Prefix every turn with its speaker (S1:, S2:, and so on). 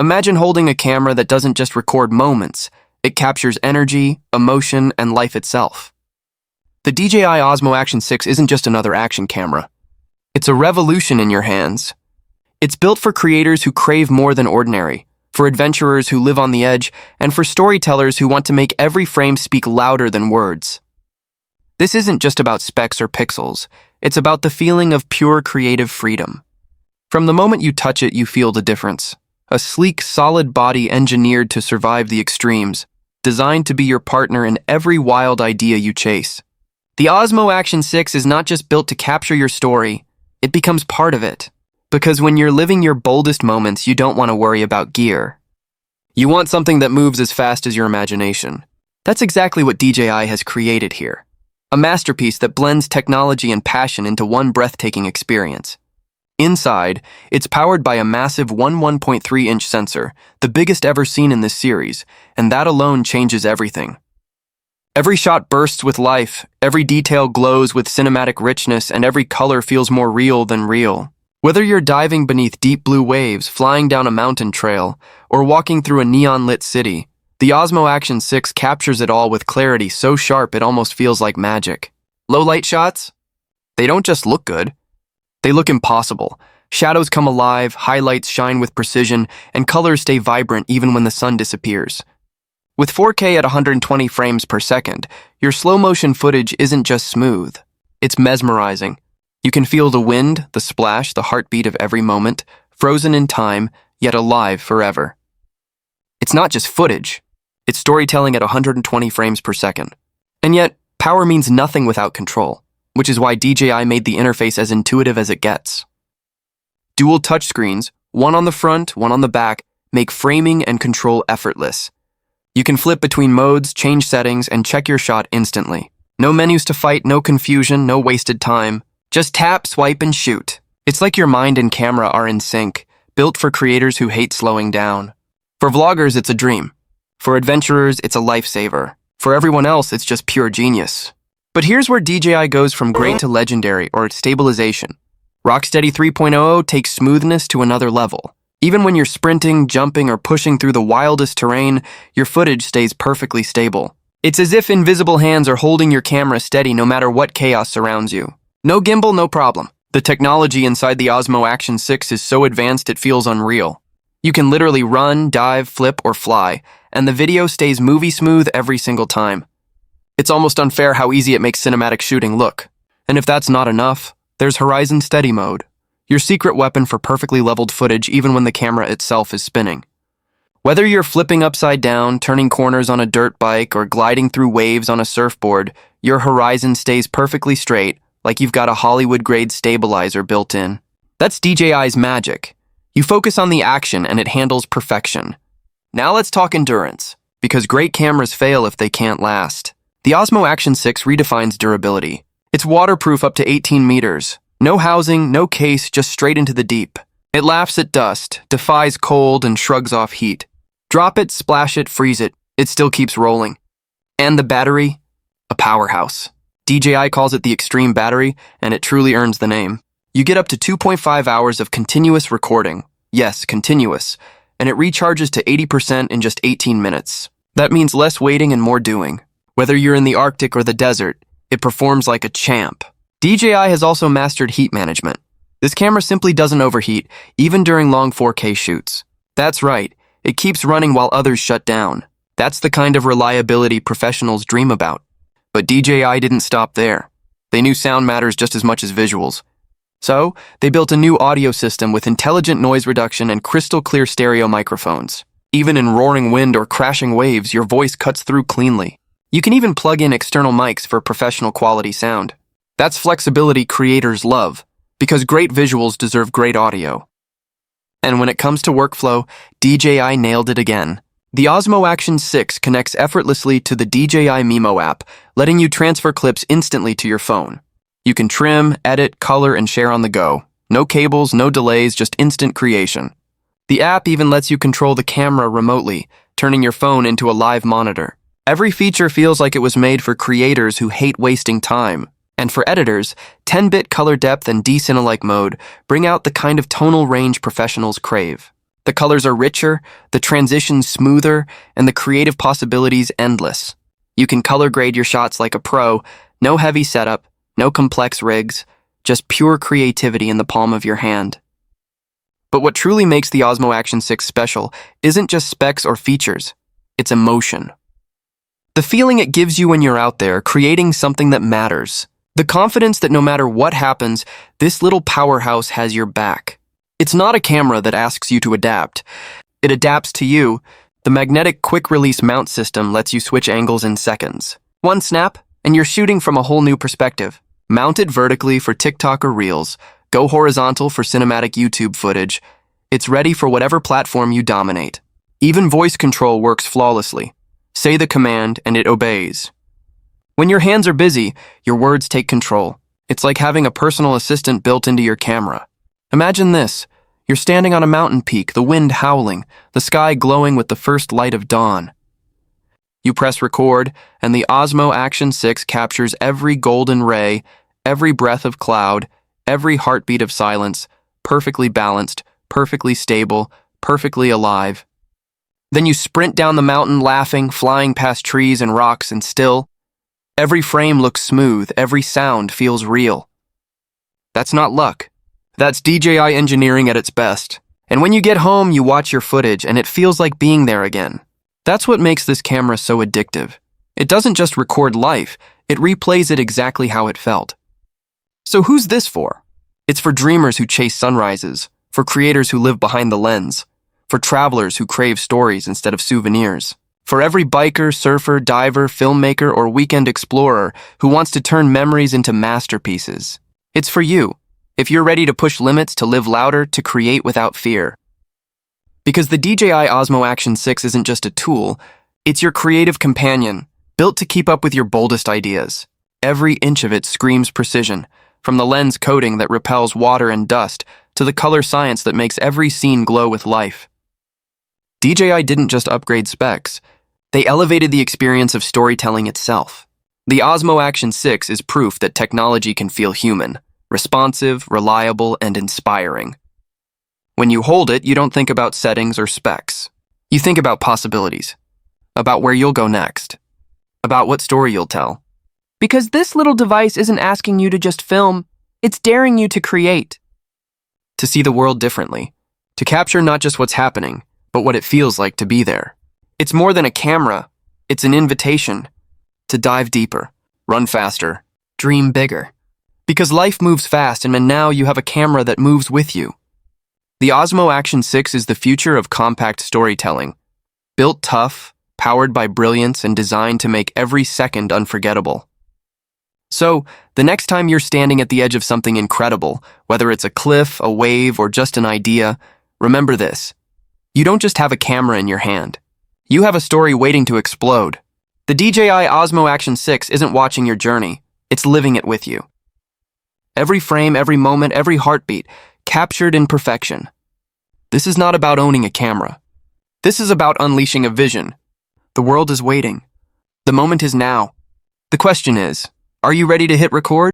S1: Imagine holding a camera that doesn't just record moments, it captures energy, emotion, and life itself. The DJI Osmo Action 6 isn't just another action camera. It's a revolution in your hands. It's built for creators who crave more than ordinary, for adventurers who live on the edge, and for storytellers who want to make every frame speak louder than words. This isn't just about specs or pixels. It's about the feeling of pure creative freedom. From the moment you touch it, you feel the difference. A sleek, solid body engineered to survive the extremes, designed to be your partner in every wild idea you chase. The Osmo Action 6 is not just built to capture your story, it becomes part of it. Because when you're living your boldest moments, you don't want to worry about gear. You want something that moves as fast as your imagination. That's exactly what DJI has created here. A masterpiece that blends technology and passion into one breathtaking experience. Inside, it's powered by a massive 1.3-inch sensor, the biggest ever seen in this series, and that alone changes everything. Every shot bursts with life, every detail glows with cinematic richness, and every color feels more real than real. Whether you're diving beneath deep blue waves, flying down a mountain trail, or walking through a neon-lit city, the Osmo Action 6 captures it all with clarity so sharp it almost feels like magic. Low-light shots? They don't just look good. They look impossible. Shadows come alive, highlights shine with precision, and colors stay vibrant even when the sun disappears. With 4K at 120 frames per second, your slow-motion footage isn't just smooth. It's mesmerizing. You can feel the wind, the splash, the heartbeat of every moment, frozen in time, yet alive forever. It's not just footage. It's storytelling at 120 frames per second. And yet, power means nothing without control, which is why DJI made the interface as intuitive as it gets. Dual touchscreens, one on the front, one on the back, make framing and control effortless. You can flip between modes, change settings, and check your shot instantly. No menus to fight, no confusion, no wasted time. Just tap, swipe, and shoot. It's like your mind and camera are in sync, built for creators who hate slowing down. For vloggers, it's a dream. For adventurers, it's a lifesaver. For everyone else, it's just pure genius. But here's where DJI goes from great to legendary, or stabilization. RockSteady 3.0 takes smoothness to another level. Even when you're sprinting, jumping, or pushing through the wildest terrain, your footage stays perfectly stable. It's as if invisible hands are holding your camera steady no matter what chaos surrounds you. No gimbal, no problem. The technology inside the Osmo Action 6 is so advanced it feels unreal. You can literally run, dive, flip, or fly, and the video stays movie smooth every single time. It's almost unfair how easy it makes cinematic shooting look. And if that's not enough, there's Horizon Steady Mode, your secret weapon for perfectly leveled footage even when the camera itself is spinning. Whether you're flipping upside down, turning corners on a dirt bike, or gliding through waves on a surfboard, your horizon stays perfectly straight, like you've got a Hollywood-grade stabilizer built in. That's DJI's magic. You focus on the action and it handles perfection. Now let's talk endurance, because great cameras fail if they can't last. The Osmo Action 6 redefines durability. It's waterproof up to 18 meters. No housing, no case, just straight into the deep. It laughs at dust, defies cold, and shrugs off heat. Drop it, splash it, freeze it, it still keeps rolling. And the battery? A powerhouse. DJI calls it the Extreme Battery, and it truly earns the name. You get up to 2.5 hours of continuous recording. Yes, continuous. And it recharges to 80% in just 18 minutes. That means less waiting and more doing. Whether you're in the Arctic or the desert, it performs like a champ. DJI has also mastered heat management. This camera simply doesn't overheat, even during long 4K shoots. That's right, it keeps running while others shut down. That's the kind of reliability professionals dream about. But DJI didn't stop there. They knew sound matters just as much as visuals. So, they built a new audio system with intelligent noise reduction and crystal-clear stereo microphones. Even in roaring wind or crashing waves, your voice cuts through cleanly. You can even plug in external mics for professional quality sound. That's flexibility creators love, because great visuals deserve great audio. And when it comes to workflow, DJI nailed it again. The Osmo Action 6 connects effortlessly to the DJI Mimo app, letting you transfer clips instantly to your phone. You can trim, edit, color, and share on the go. No cables, no delays, just instant creation. The app even lets you control the camera remotely, turning your phone into a live monitor. Every feature feels like it was made for creators who hate wasting time. And for editors, 10-bit color depth and D-Cine-like mode bring out the kind of tonal range professionals crave. The colors are richer, the transitions smoother, and the creative possibilities endless. You can color grade your shots like a pro, no heavy setup, no complex rigs, just pure creativity in the palm of your hand. But what truly makes the Osmo Action 6 special isn't just specs or features, it's emotion. The feeling it gives you when you're out there creating something that matters. The confidence that no matter what happens, this little powerhouse has your back. It's not a camera that asks you to adapt. It adapts to you. The magnetic quick-release mount system lets you switch angles in seconds. One snap, and you're shooting from a whole new perspective. Mount it vertically for TikTok or Reels. Go horizontal for cinematic YouTube footage. It's ready for whatever platform you dominate. Even voice control works flawlessly. Say the command, and it obeys. When your hands are busy, your words take control. It's like having a personal assistant built into your camera. Imagine this. You're standing on a mountain peak, the wind howling, the sky glowing with the first light of dawn. You press record, and the Osmo Action 6 captures every golden ray, every breath of cloud, every heartbeat of silence, perfectly balanced, perfectly stable, perfectly alive. Then you sprint down the mountain laughing, flying past trees and rocks, and still, every frame looks smooth, every sound feels real. That's not luck. That's DJI engineering at its best. And when you get home, you watch your footage and it feels like being there again. That's what makes this camera so addictive. It doesn't just record life, it replays it exactly how it felt. So who's this for? It's for dreamers who chase sunrises, for creators who live behind the lens, for travelers who crave stories instead of souvenirs, for every biker, surfer, diver, filmmaker, or weekend explorer who wants to turn memories into masterpieces. It's for you. If you're ready to push limits, to live louder, to create without fear. Because the DJI Osmo Action 6 isn't just a tool, it's your creative companion, built to keep up with your boldest ideas. Every inch of it screams precision, from the lens coating that repels water and dust to the color science that makes every scene glow with life. DJI didn't just upgrade specs, they elevated the experience of storytelling itself. The Osmo Action 6 is proof that technology can feel human. Responsive, reliable, and inspiring. When you hold it, you don't think about settings or specs. You think about possibilities, about where you'll go next, about what story you'll tell. Because this little device isn't asking you to just film, it's daring you to create. To see the world differently, to capture not just what's happening, but what it feels like to be there. It's more than a camera, it's an invitation to dive deeper, run faster, dream bigger. Because life moves fast, and now you have a camera that moves with you. The Osmo Action 6 is the future of compact storytelling. Built tough, powered by brilliance, and designed to make every second unforgettable. So, the next time you're standing at the edge of something incredible, whether it's a cliff, a wave, or just an idea, remember this. You don't just have a camera in your hand. You have a story waiting to explode. The DJI Osmo Action 6 isn't watching your journey, it's living it with you. Every frame, every moment, every heartbeat, captured in perfection. This is not about owning a camera. This is about unleashing a vision. The world is waiting. The moment is now. The question is, are you ready to hit record?